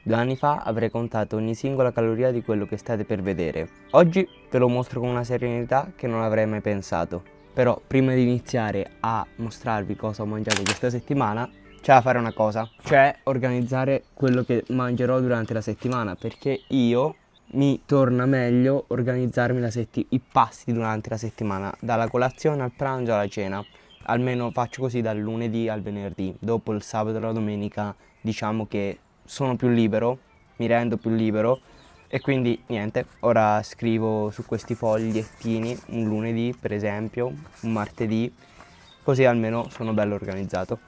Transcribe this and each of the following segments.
2 anni fa avrei contato ogni singola caloria di quello che state per vedere. Oggi ve lo mostro con una serenità che non avrei mai pensato. Però prima di iniziare a mostrarvi cosa ho mangiato questa settimana c'è da fare una cosa, cioè organizzare quello che mangerò durante la settimana, perché io mi torna meglio organizzarmi i pasti durante la settimana, dalla colazione al pranzo alla cena. Almeno faccio così dal lunedì al venerdì. Dopo il sabato e la domenica diciamo che sono più libero, mi rendo più libero e quindi niente, ora scrivo su questi fogliettini un lunedì per esempio, un martedì, così almeno sono bello organizzato.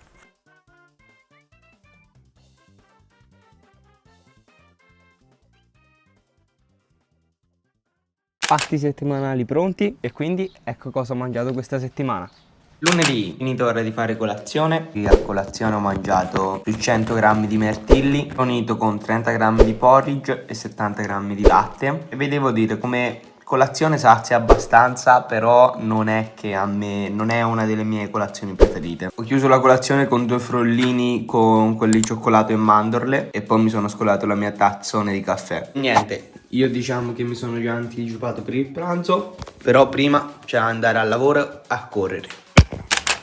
Pasti settimanali pronti e quindi ecco cosa ho mangiato questa settimana. Lunedì, finito ora di fare colazione. A colazione ho mangiato più 100 g di mirtilli, unito con 30 g di porridge e 70 g di latte. E vi devo dire, come colazione sazia abbastanza, però non è che a me non è una delle mie colazioni preferite. Ho chiuso la colazione con 2 frollini con quelli di cioccolato e mandorle e poi mi sono scolato la mia tazzone di caffè. Niente, io diciamo che mi sono già anticipato per il pranzo, però prima c'è da andare al lavoro a correre.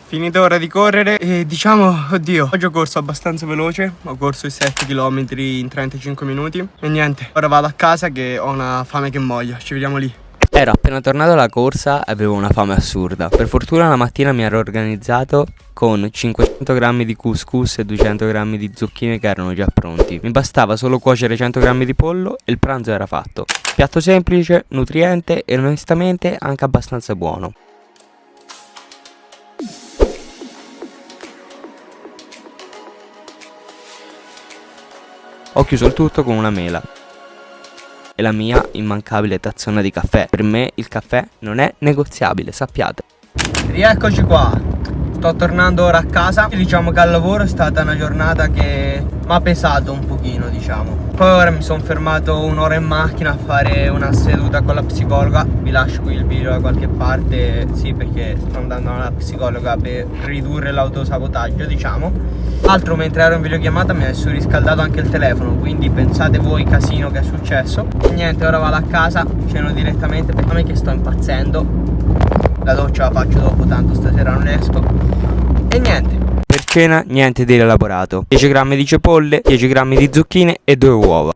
Finito ora di correre e diciamo, oddio, oggi ho corso abbastanza veloce, ho corso i 7 km in 35 minuti e niente, ora vado a casa che ho una fame che muoio, ci vediamo lì. Ero appena tornato dalla corsa e avevo una fame assurda. Per fortuna la mattina mi ero organizzato con 500 g di couscous e 200 g di zucchine che erano già pronti. Mi bastava solo cuocere 100 g di pollo e il pranzo era fatto. Piatto semplice, nutriente e onestamente anche abbastanza buono. Ho chiuso il tutto con una mela e la mia immancabile tazzona di caffè. Per me il caffè non è negoziabile, sappiate. Rieccoci qua, sto tornando ora a casa. Diciamo che al lavoro è stata una giornata che mi ha pesato un pochino, diciamo. Poi ora mi sono fermato un'ora in macchina a fare una seduta con la psicologa. Vi lascio qui il video da qualche parte, sì, perché sto andando alla psicologa per ridurre l'autosabotaggio, diciamo. Altro, mentre ero in videochiamata mi è surriscaldato anche il telefono, quindi pensate voi casino che è successo. E niente, ora vado a casa, ceno direttamente perché a me che sto impazzendo. La doccia la faccio dopo, tanto stasera non esco. E niente, per cena niente di elaborato. 10 g di cipolle, 10 g di zucchine e 2 uova.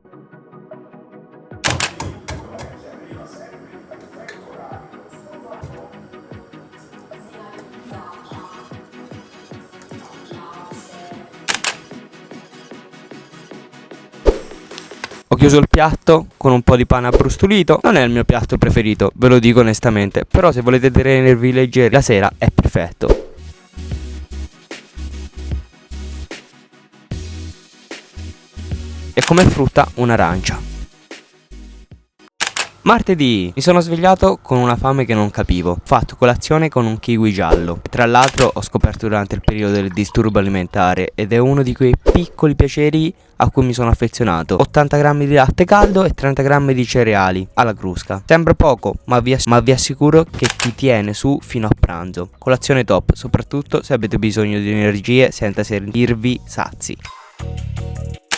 Ho chiuso il piatto con un po' di pane abbrustolito. Non è il mio piatto preferito, ve lo dico onestamente, però se volete tenervi leggeri la sera è perfetto. E come frutta un'arancia. Martedì, mi sono svegliato con una fame che non capivo. Ho fatto colazione con un kiwi giallo. Tra l'altro ho scoperto durante il periodo del disturbo alimentare ed è uno di quei piccoli piaceri a cui mi sono affezionato. 80 g di latte caldo e 30 g di cereali alla crusca. Sembra poco, ma vi assicuro che ti tiene su fino a pranzo. Colazione top, soprattutto se avete bisogno di energie senza sentirvi sazi.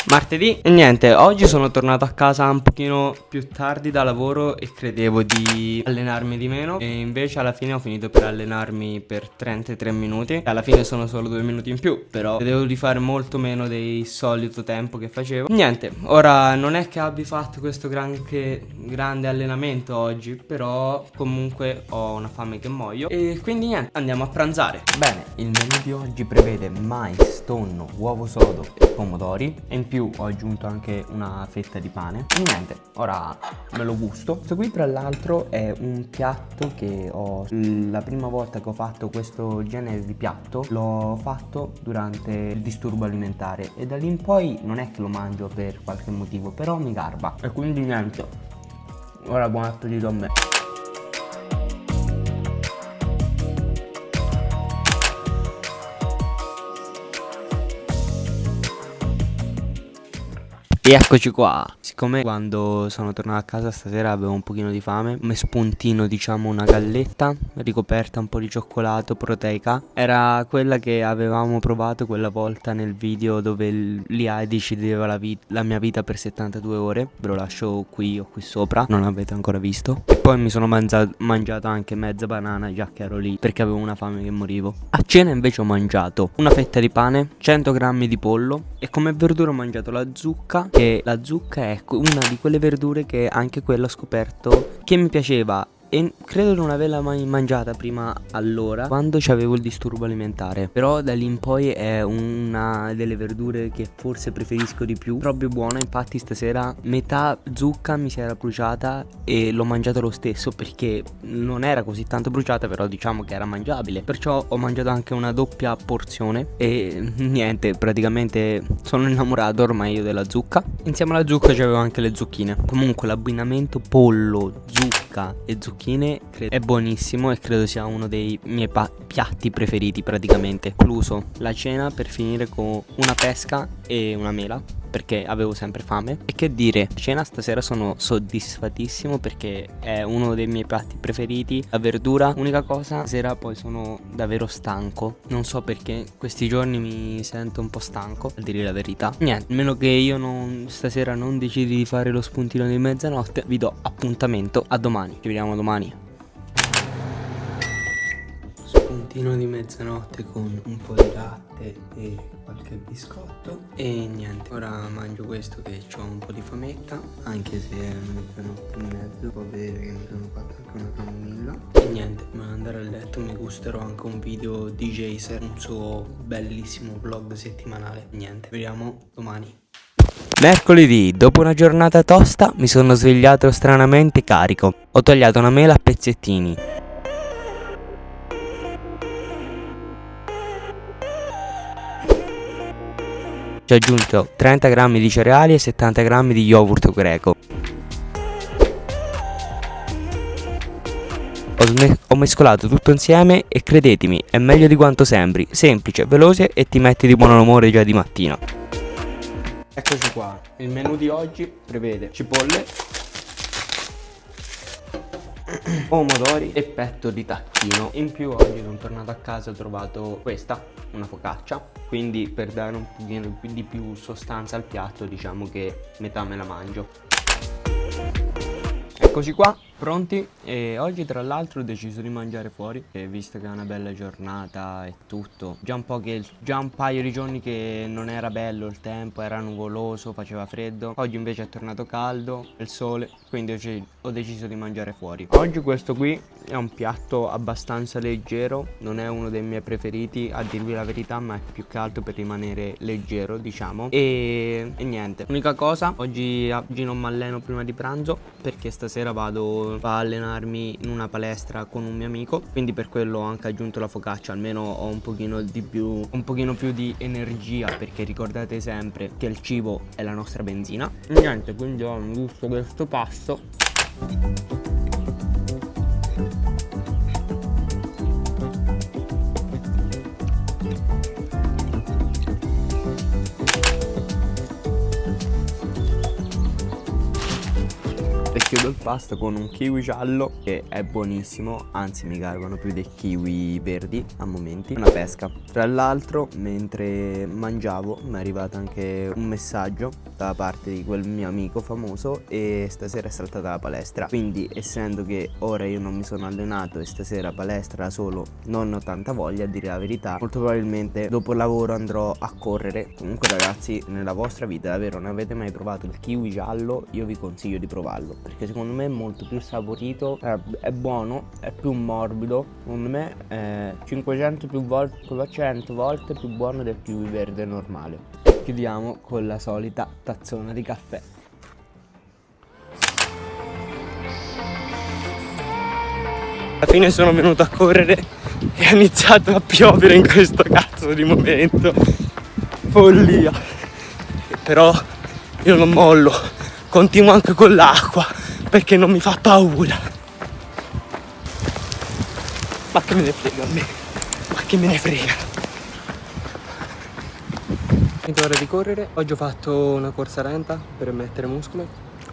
Martedì e niente, oggi sono tornato a casa un pochino più tardi da lavoro e credevo di allenarmi di meno e invece alla fine ho finito per allenarmi per 33 minuti. Alla fine sono solo 2 minuti in più, però vedevo di fare molto meno del solito tempo che facevo. Niente, ora non è che abbia fatto questo grande allenamento oggi, però comunque ho una fame che muoio e quindi niente, andiamo a pranzare. Bene, il menù di oggi prevede mais, tonno, uovo sodo e pomodori e in più ho aggiunto anche una fetta di pane. E niente, ora me lo gusto. Questo qui tra l'altro è un piatto che la prima volta che ho fatto questo genere di piatto l'ho fatto durante il disturbo alimentare e da lì in poi non è che lo mangio per qualche motivo, però mi garba e quindi niente, ora buon appetito a me. E eccoci qua. Siccome quando sono tornato a casa stasera avevo un pochino di fame, come spuntino diciamo una galletta ricoperta un po' di cioccolato proteica. Era quella che avevamo provato quella volta nel video dove l'IA decideva la mia vita per 72 ore. Ve lo lascio qui o qui sopra, non l'avete ancora visto. E poi mi sono mangiato anche mezza banana già che ero lì perché avevo una fame che morivo. A cena invece ho mangiato una fetta di pane, 100 grammi di pollo e come verdura ho mangiato la zucca. E la zucca è una di quelle verdure che anche quella ho scoperto che mi piaceva e credo non averla mai mangiata prima allora quando c'avevo il disturbo alimentare. Però da lì in poi è una delle verdure che forse preferisco di più. Proprio buona, infatti stasera metà zucca mi si era bruciata e l'ho mangiata lo stesso perché non era così tanto bruciata, però diciamo che era mangiabile. Perciò ho mangiato anche una doppia porzione e niente, praticamente sono innamorato ormai io della zucca. Insieme alla zucca c'avevo anche le zucchine. Comunque l'abbinamento pollo, zucca e zucchine è buonissimo e credo sia uno dei miei piatti preferiti praticamente. Incluso la cena per finire con una pesca e una mela perché avevo sempre fame. E che dire, cena stasera sono soddisfatissimo perché è uno dei miei piatti preferiti. La verdura, unica cosa, stasera poi sono davvero stanco. Non so perché, questi giorni mi sento un po' stanco, a dire la verità. Niente, a meno che io stasera non decidi di fare lo spuntino di mezzanotte, vi do appuntamento a domani. Ci vediamo domani. Spuntino di mezzanotte con un po' di latte e qualche biscotto. E niente, ora mangio questo che ho un po' di fametta, anche se è mezzanotte e mezzo. Può vedere che mi sono fatto anche una camomilla. E niente, prima di andare a letto mi gusterò anche un video di Jaser, un suo bellissimo vlog settimanale. Niente, vediamo domani. Mercoledì, dopo una giornata tosta, mi sono svegliato stranamente carico. Ho tagliato una mela a pezzettini. Ci ho aggiunto 30 grammi di cereali e 70 grammi di yogurt greco. Ho mescolato tutto insieme e credetemi, è meglio di quanto sembri. Semplice, veloce e ti metti di buon umore già di mattina. Eccoci qua, il menù di oggi prevede cipolle, pomodori e petto di tacchino. In più oggi sono tornato a casa e ho trovato questa, una focaccia. Quindi per dare un pochino di più sostanza al piatto diciamo che metà me la mangio. Eccoci qua, pronti. E oggi tra l'altro ho deciso di mangiare fuori e visto che è una bella giornata e tutto, già un paio di giorni che non era bello il tempo, era nuvoloso, faceva freddo. Oggi invece è tornato caldo, il sole, quindi ho deciso di mangiare fuori. Oggi questo qui è un piatto abbastanza leggero, non è uno dei miei preferiti a dirvi la verità, ma è più che altro per rimanere leggero diciamo. E niente, l'unica cosa, oggi non mi alleno prima di pranzo perché stasera vado a allenarmi in una palestra con un mio amico, quindi per quello ho anche aggiunto la focaccia, almeno ho un pochino più di energia, perché ricordate sempre che il cibo è la nostra benzina. Niente, quindi ho gusto questo pasto. E chiudo il pasto con un kiwi giallo che è buonissimo, anzi mi garvano più dei kiwi verdi a momenti. Una pesca. Tra l'altro mentre mangiavo mi è arrivato anche un messaggio da parte di quel mio amico famoso e stasera è saltata la palestra. Quindi essendo che ora io non mi sono allenato e stasera palestra solo non ho tanta voglia a dire la verità, molto probabilmente dopo il lavoro andrò a correre. Comunque ragazzi, nella vostra vita davvero non avete mai provato il kiwi giallo, io vi consiglio di provarlo perché secondo me è molto più saporito, è buono, è più morbido, secondo me è 500 volte più buono del kiwi verde normale. Chiudiamo con la solita tazzona di caffè. Alla fine sono venuto a correre e ha iniziato a piovere in questo cazzo di momento. Follia. Però io non mollo, continuo anche con l'acqua perché non mi fa paura. Ma che me ne frega a me? Ma che me ne frega? Finito ora di correre. Oggi ho fatto una corsa lenta per mettere muscolo.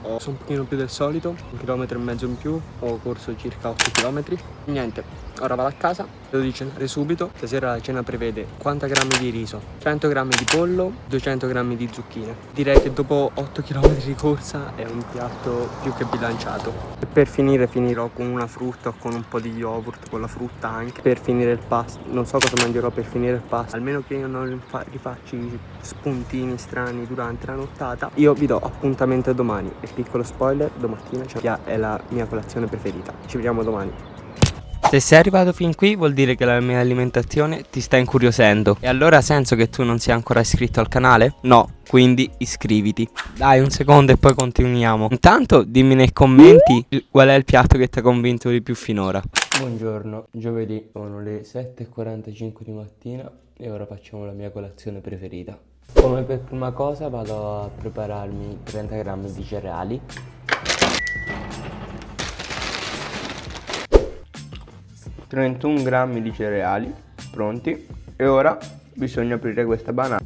Ho corso un pochino più del solito, 1,5 km in più. Ho corso circa 8 km. Niente, ora vado a casa, devo di cenare subito. Stasera la cena prevede 50 grammi di riso, 100 grammi di pollo, 200 grammi di zucchine. Direi che dopo 8 km di corsa è un piatto più che bilanciato. E per finire finirò con una frutta o con un po' di yogurt, con la frutta anche. Per finire il pasto, non so cosa mangerò per finire il pasto, almeno che io non rifaccio i spuntini strani durante la nottata. Io vi do appuntamento domani. E piccolo spoiler, domattina è la mia colazione preferita. Ci vediamo domani. Se sei arrivato fin qui vuol dire che la mia alimentazione ti sta incuriosendo. E allora ha senso che tu non sia ancora iscritto al canale? No, quindi iscriviti. Dai un secondo e poi continuiamo. Intanto dimmi nei commenti qual è il piatto che ti ha convinto di più finora. Buongiorno, giovedì sono le 7:45 di mattina e ora facciamo la mia colazione preferita. Come per prima cosa vado a prepararmi 30 grammi di cereali. ...31 grammi di cereali pronti. E ora bisogna aprire questa banana.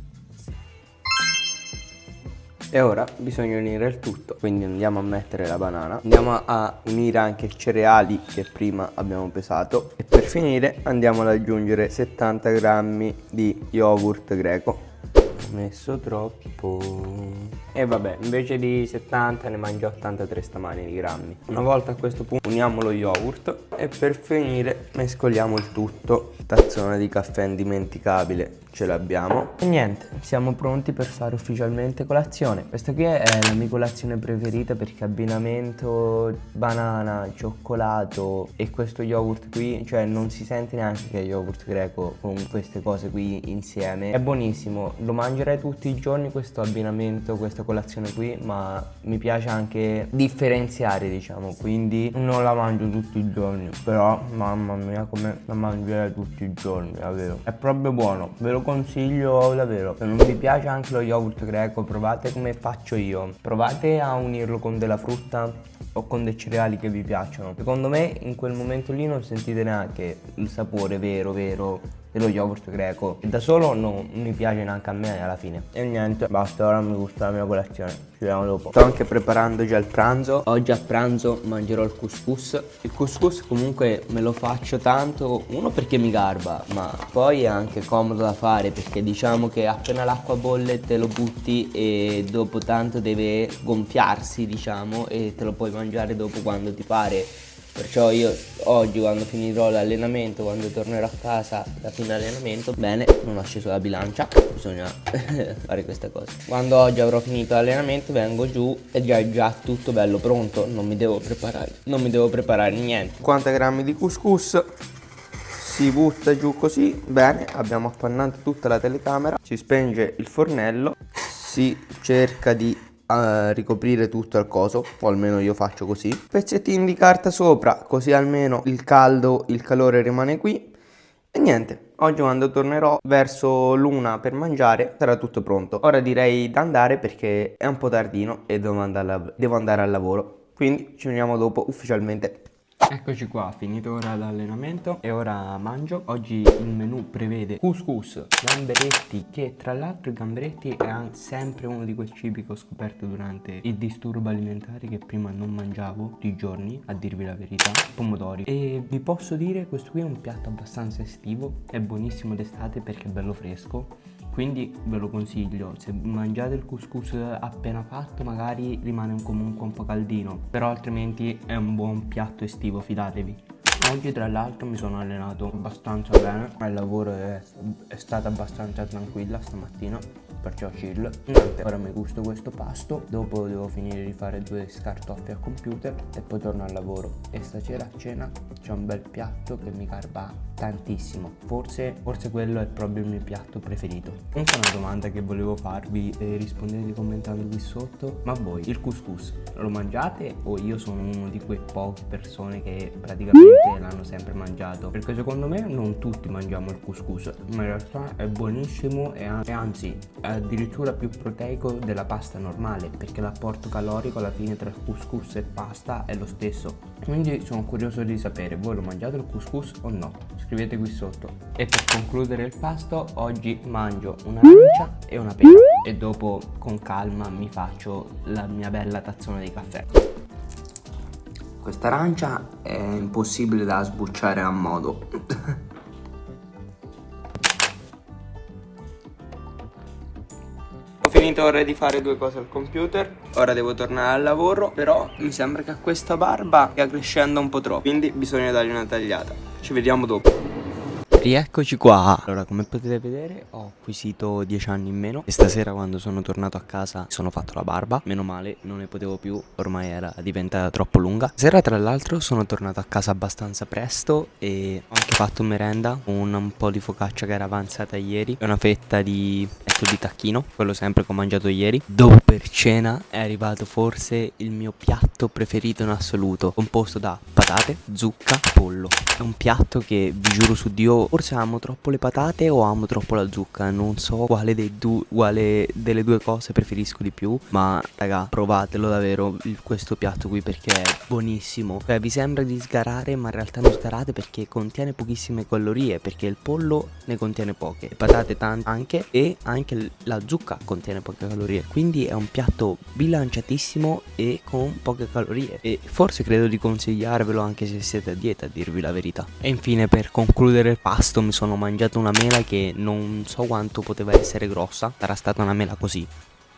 E ora bisogna unire il tutto. Quindi andiamo a mettere la banana. Andiamo a unire anche i cereali che prima abbiamo pesato. E per finire andiamo ad aggiungere 70 grammi di yogurt greco. Ho messo troppo. E vabbè, invece di 70 ne mangio 83 stamani di grammi. Una volta a questo punto uniamo lo yogurt e per finire mescoliamo il tutto. Tazzone di caffè indimenticabile ce l'abbiamo. E niente, siamo pronti per fare ufficialmente colazione. Questa qui è la mia colazione preferita perché abbinamento banana, cioccolato e questo yogurt qui, cioè non si sente neanche che è yogurt greco con queste cose qui insieme. È buonissimo, lo mangerei tutti i giorni questo abbinamento, questa colazione qui, ma mi piace anche differenziare, diciamo, quindi non la mangio tutti i giorni, però mamma mia come la mangerei tutti i giorni, davvero. È proprio buono, ve lo consiglio davvero. Se non vi piace anche lo yogurt greco, provate come faccio io, provate a unirlo con della frutta o con dei cereali che vi piacciono. Secondo me in quel momento lì non sentite neanche il sapore vero dello yogurt greco, e da solo non mi piace neanche a me alla fine. E niente, basta, ora mi gusta la mia colazione, ci vediamo dopo. Sto anche preparando già il pranzo. Oggi a pranzo mangerò il couscous. Il couscous comunque me lo faccio tanto, uno perché mi garba, ma poi è anche comodo da fare perché diciamo che appena l'acqua bolle te lo butti e dopo tanto deve gonfiarsi, diciamo, e te lo puoi mangiare dopo quando ti pare. Perciò io oggi, quando finirò l'allenamento, quando tornerò a casa da fine allenamento, bene, non ho sceso la bilancia, bisogna fare questa cosa. Quando oggi avrò finito l'allenamento vengo giù e già tutto bello pronto, non mi devo preparare niente. 50 grammi di couscous si butta giù così, bene, abbiamo appannato tutta la telecamera, si spenge il fornello, si cerca di ricoprire tutto il coso, o almeno io faccio così, pezzettini di carta sopra così almeno il calore rimane qui. E niente, oggi quando tornerò verso l'1 per mangiare sarà tutto pronto. Ora direi di andare perché è un po' tardino e devo andare al lavoro, quindi ci vediamo dopo ufficialmente. Eccoci qua, finito ora l'allenamento e ora mangio. Oggi il menù prevede couscous, gamberetti, che tra l'altro i gamberetti è sempre uno di quei cibi che ho scoperto durante il disturbo alimentare che prima non mangiavo tutti i giorni, a dirvi la verità. Pomodori. E vi posso dire, questo qui è un piatto abbastanza estivo, è buonissimo d'estate perché è bello fresco. Quindi ve lo consiglio, se mangiate il couscous appena fatto magari rimane comunque un po' caldino, però altrimenti è un buon piatto estivo, fidatevi. Oggi tra l'altro mi sono allenato abbastanza bene, il lavoro è stata abbastanza tranquilla stamattina, perciò chill. Niente, ora mi gusto questo pasto, dopo devo finire di fare 2 scartoffi al computer e poi torno al lavoro. E stasera a cena c'è un bel piatto che mi garba tantissimo, forse quello è proprio il mio piatto preferito. Comunque una domanda che volevo farvi e rispondete commentando qui sotto: ma voi il couscous lo mangiate o io sono uno di quei poche persone che praticamente l'hanno sempre mangiato? Perché secondo me non tutti mangiamo il couscous, ma in realtà è buonissimo e anzi addirittura più proteico della pasta normale, perché l'apporto calorico alla fine tra couscous e pasta è lo stesso. Quindi sono curioso di sapere, voi lo mangiate il couscous o no? Scrivete qui sotto. E per concludere il pasto, oggi mangio un'arancia e una pera e dopo con calma mi faccio la mia bella tazzona di caffè. Questa arancia è impossibile da sbucciare a modo. Ho finito ora di fare due cose al computer, ora devo tornare al lavoro, però mi sembra che a questa barba stia crescendo un po' troppo, quindi bisogna dargli una tagliata. Ci vediamo dopo. Rieccoci qua. Allora, come potete vedere, ho acquisito 10 anni in meno e stasera quando sono tornato a casa mi sono fatto la barba. Meno male, non ne potevo più, ormai era diventata troppo lunga. Sera tra l'altro sono tornato a casa abbastanza presto e ho anche fatto merenda, un po' di focaccia che era avanzata ieri e una fetta di tacchino, quello sempre che ho mangiato ieri. Dopo per cena è arrivato forse il mio piatto preferito in assoluto, composto da patate, zucca, pollo. È un piatto che vi giuro su Dio, forse amo troppo le patate o amo troppo la zucca, non so quale delle due cose preferisco di più, ma raga, provatelo davvero questo piatto qui perché è buonissimo. Cioè vi sembra di sgarare, ma in realtà non sgarate perché contiene pochissime calorie, perché il pollo ne contiene poche, le patate tante anche, e anche la zucca contiene poche calorie, quindi è un piatto bilanciatissimo e con poche calorie e forse credo di consigliarvelo anche se siete a dieta, a dirvi la verità. E infine, per concludere il pasto, mi sono mangiato una mela che non so quanto poteva essere grossa, sarà stata una mela così,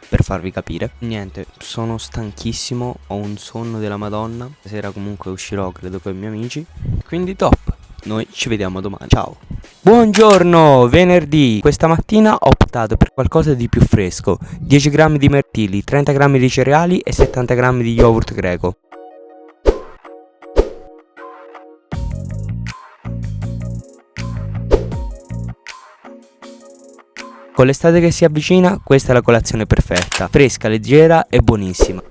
per farvi capire. Niente, sono stanchissimo, ho un sonno della Madonna, stasera comunque uscirò credo con i miei amici, quindi top, noi ci vediamo domani, ciao. Buongiorno, venerdì. Questa mattina ho optato per qualcosa di più fresco, 10 grammi di mirtilli, 30 grammi di cereali e 70 grammi di yogurt greco. Con l'estate che si avvicina, questa è la colazione perfetta, fresca, leggera e buonissima.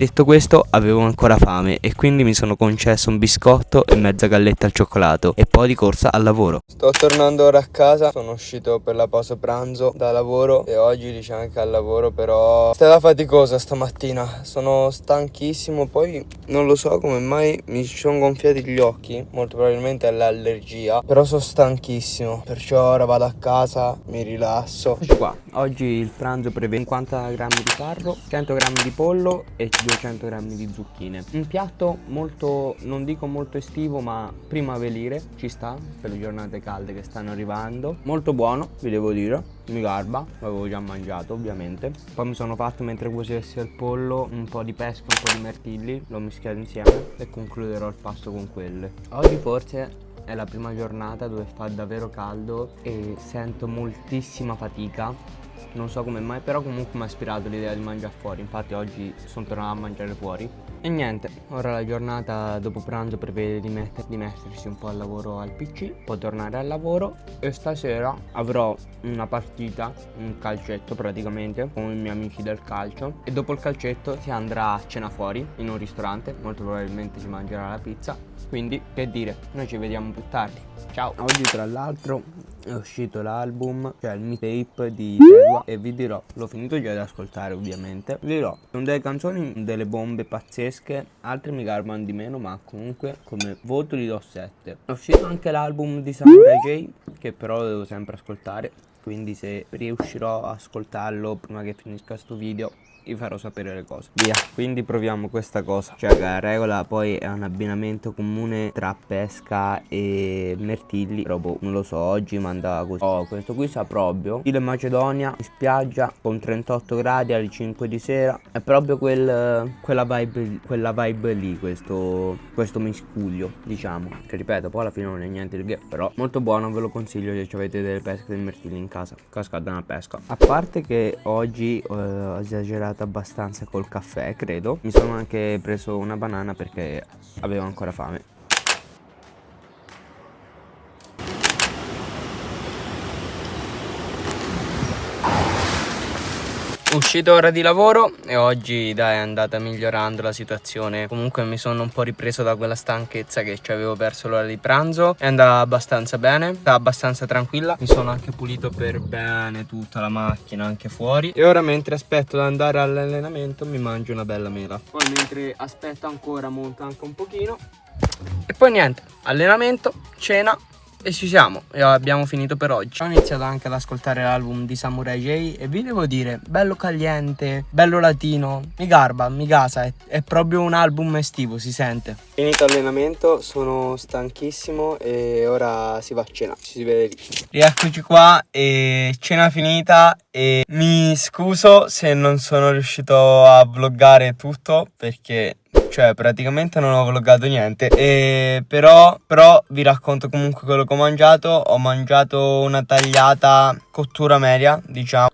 Detto questo, avevo ancora fame e quindi mi sono concesso un biscotto e mezza galletta al cioccolato e poi di corsa al lavoro. Sto tornando ora a casa, sono uscito per la pausa pranzo da lavoro e oggi diciamo anche al lavoro, però è stata faticosa stamattina, sono stanchissimo, poi non lo so come mai mi sono gonfiati gli occhi, molto probabilmente è l'allergia, però sono stanchissimo, perciò ora vado a casa, mi rilasso. Eccoci qua, oggi il pranzo prevede 50 grammi di farro, 100 grammi di pollo e 200 grammi di zucchine. Un piatto molto, non dico molto estivo, ma primaverile, ci sta per le giornate calde che stanno arrivando. Molto buono, vi devo dire, mi garba, l'avevo già mangiato ovviamente. Poi mi sono fatto, mentre cuocesse il pollo, un po' di pesca, un po' di mirtilli, l'ho mischiato insieme e concluderò il pasto con quelle. Oggi forse è la prima giornata dove fa davvero caldo e sento moltissima fatica. Non so come mai, però comunque mi ha ispirato l'idea di mangiare fuori. Infatti oggi sono tornato a mangiare fuori. E niente, ora la giornata dopo pranzo prevede di mettersi un po' al lavoro al PC, poi tornare al lavoro. E stasera avrò una partita, un calcetto praticamente, con i miei amici del calcio. E dopo il calcetto si andrà a cena fuori, in un ristorante, molto probabilmente si mangerà la pizza. Quindi, che dire, noi ci vediamo più tardi. Ciao! Oggi tra l'altro è uscito l'album, cioè il mixtape di Sedua, e vi dirò, l'ho finito già di ascoltare ovviamente, vi dirò, sono delle canzoni, delle bombe pazzesche, altre mi garbano di meno, ma comunque come voto gli do 7. È uscito anche l'album di Samurai J, che però lo devo sempre ascoltare, quindi se riuscirò a ascoltarlo prima che finisca sto video vi farò sapere le cose. Via, quindi proviamo questa cosa. Cioè la regola poi è un abbinamento comune tra pesca e mirtilli. Proprio non lo so, oggi manda così. Oh, questo qui sa proprio stile Macedonia, in spiaggia con 38 gradi alle 5 di sera. È proprio quella vibe lì, questo miscuglio, diciamo. Che ripeto, poi alla fine non è niente di che, però molto buono, ve lo consiglio se avete delle pesche del mirtilli in casa. Cascata una pesca. A parte che oggi ho esagerato abbastanza col caffè, credo. Mi sono anche preso una banana perché avevo ancora fame. Uscito ora di lavoro e oggi dai è andata migliorando la situazione. Comunque mi sono un po' ripreso da quella stanchezza che ci avevo perso l'ora di pranzo. È andata abbastanza bene, sta abbastanza tranquilla. Mi sono anche pulito per bene tutta la macchina, anche fuori. E ora mentre aspetto di andare all'allenamento mi mangio una bella mela. Poi mentre aspetto ancora monto anche un pochino. E poi niente, allenamento, cena. E ci siamo, e abbiamo finito per oggi. Ho iniziato anche ad ascoltare l'album di Samurai J e vi devo dire, bello caliente, bello latino, mi garba, mi gasa, è proprio un album estivo, si sente. Finito allenamento, sono stanchissimo e ora si va a cena, ci si vede lì. Rieccoci qua e cena finita e mi scuso se non sono riuscito a vloggare tutto perché... cioè praticamente non ho vloggato niente però vi racconto comunque quello che ho mangiato. Ho mangiato una tagliata cottura media, diciamo,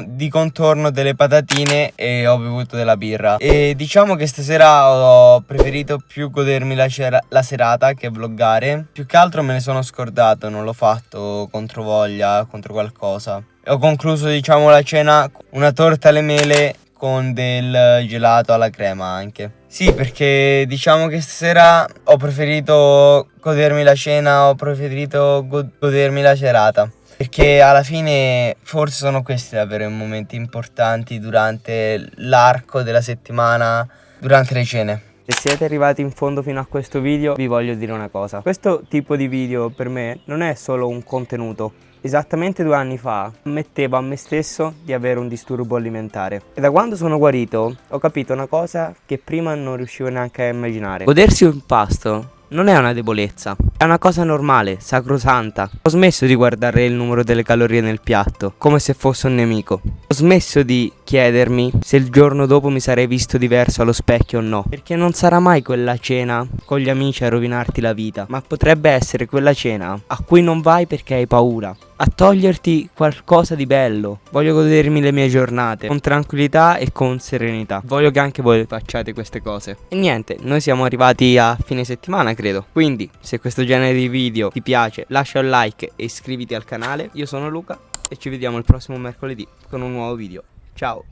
di contorno delle patatine e ho bevuto della birra. E diciamo che stasera ho preferito più godermi la serata che vloggare. Più che altro me ne sono scordato, non l'ho fatto contro voglia, contro qualcosa. E ho concluso diciamo la cena, una torta alle mele con del gelato alla crema anche. Sì, perché diciamo che stasera ho preferito godermi la cena, ho preferito godermi la serata. Perché alla fine forse sono questi davvero i momenti importanti durante l'arco della settimana, durante le cene. Se siete arrivati in fondo fino a questo video vi voglio dire una cosa. Questo tipo di video per me non è solo un contenuto. Esattamente 2 anni fa ammettevo a me stesso di avere un disturbo alimentare e da quando sono guarito ho capito una cosa che prima non riuscivo neanche a immaginare. Godersi un pasto non è una debolezza, è una cosa normale, sacrosanta. Ho smesso di guardare il numero delle calorie nel piatto come se fosse un nemico. Ho smesso di chiedermi se il giorno dopo mi sarei visto diverso allo specchio o no, perché non sarà mai quella cena con gli amici a rovinarti la vita, ma potrebbe essere quella cena a cui non vai perché hai paura, a toglierti qualcosa di bello. Voglio godermi le mie giornate con tranquillità e con serenità. Voglio che anche voi facciate queste cose. E niente, noi siamo arrivati a fine settimana credo. Quindi se questo genere di video ti piace lascia un like e iscriviti al canale. Io sono Luca e ci vediamo il prossimo mercoledì con un nuovo video. Ciao!